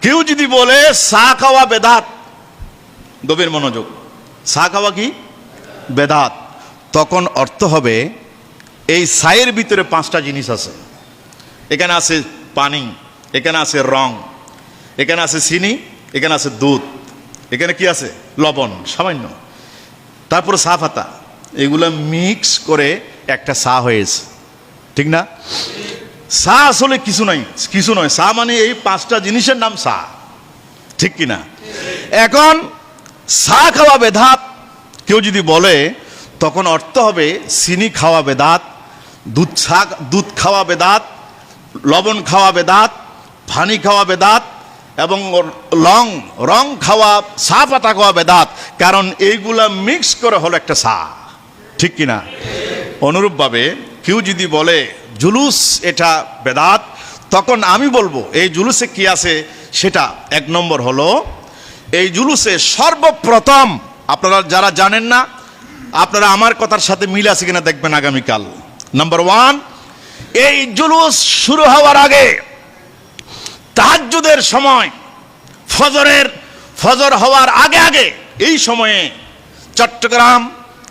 কেউ যদি বলে চা খাওয়া বেদাত, গভীর মনোযোগ, চা খাওয়া কি বেদাত, তখন অর্থ হবে এই চায়ের ভিতরে 5টা জিনিস আছে। এখানে আছে পানি, এখানে আছে রং, এখানে আছে চিনি, এখানে আছে দুধ, এখানে কি আছে লবণ সামান্য, তারপরে চা পাতা, এগুলো মিক্স করে একটা চা হয়েছে, ঠিক না? চা আসলে কিছু নয়, চা মানে এই 5টা জিনিসের নাম চা, ঠিক কিনা? এখন চা খাওয়া বেদাত কেউ যদি বলে, তখন অর্থ হবে চিনি খাওয়া বেদাত, দুধ খাওয়া বেদাত, লবণ খাওয়া বেদাত, পানি খাওয়া বেদাত, এবং রং খাওয়া, চা পাতা খাওয়া বেদাত, কারণ এইগুলা মিক্স করে হলো একটা চা, ঠিক কিনা? অনুরূপভাবে কেউ যদি বলে জুলুস এটা বেদাত, তখন আমি বলবো এই জুলুসে কি আছে সেটা। 1 নম্বর হলো এই জুলুসে সর্বপ্রথম, আপনারা যারা জানেন না, আপনারা আমার কথার সাথে মিল আছে কিনা দেখবেন আগামীকাল। নাম্বার 1, এই জুলুস শুরু হওয়ার আগে তাহাজ্জুদের সময়, ফজর হওয়ার আগে এই সময়ে চট্টগ্রাম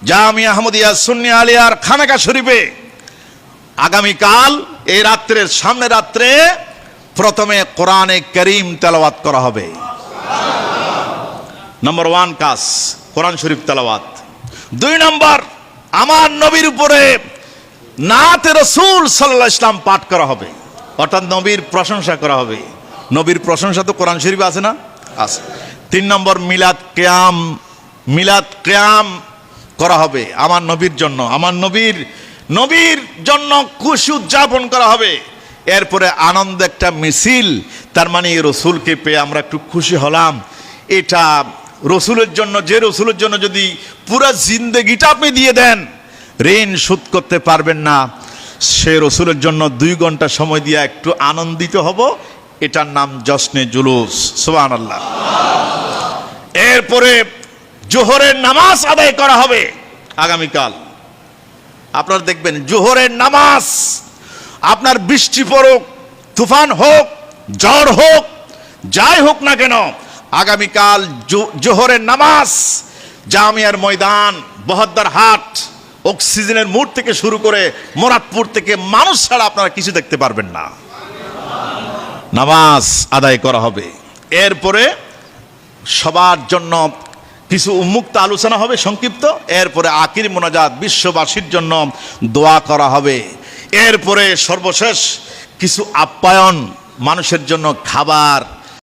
জামিয়া আহমদিয়া সুন্নিয়া আলিয়ার খানাকা শরীফে আগামীকাল এই রাত্রের সামনে রাত্রে প্রথমে কোরআনে কারীম তেলাওয়াত করা হবে। নাম্বার 1 কাজ কোরআন শরীফ তেলাওয়াত। 2 নম্বর, আমার নবীর উপরে নাতে রাসূল সাল্লাল্লাহু আলাইহি ওয়াসাল্লাম পাঠ করা হবে, অর্থাৎ নবীর প্রশংসা করা হবে। নবীর প্রশংসা তো কোরআন শরীফে আছে না? আছে। 3 নম্বর, মিলাদ কিয়াম করা হবে আমার নবীর জন্য, আমার নবীর জন্য খুশি উদযাপন করা হবে। এরপরে আনন্দ একটা মিছিল, তার মানে রসুলকে পেয়ে আমরা একটু খুশি হলাম। এটা রসুলের জন্য, যে রসুলের জন্য যদি পুরো জিন্দেগিটা আপনি দিয়ে দেন, ঋণ শোধ করতে পারবেন না, সে রসুলের জন্য 2 ঘন্টা সময় দিয়ে একটু আনন্দিত হব, এটার নাম জশ্নে জুলুস। সুবহানাল্লাহ। এরপরে জোহরের নামাজ আদায় করা হবে আগামীকাল। আপনারা দেখবেন জোহরের নামাজ, আপনার বৃষ্টি পড়ুক, তুফান হোক, ঝড় হোক, যাই হোক না কেন, আগামীকাল জোহরের নামাজ জামিয়ার ময়দান, বহদ্দার হাট, অক্সিজেনের মোড় থেকে শুরু করে মোরাদপুর থেকে মানুষ ছাড়া আপনারা কিছু দেখতে পারবেন না, নামাজ আদায় করা হবে। এরপরে সবার জন্য কিছু উন্মুক্ত আলোচনা হবে সংক্ষিপ্ত। এরপরে আখির মোনাজাত, বিশ্ববাসীর জন্য দোয়া করা হবে। এরপরে সর্বশেষ কিছু আপ্যায়ন, মানুষের জন্য খাবার,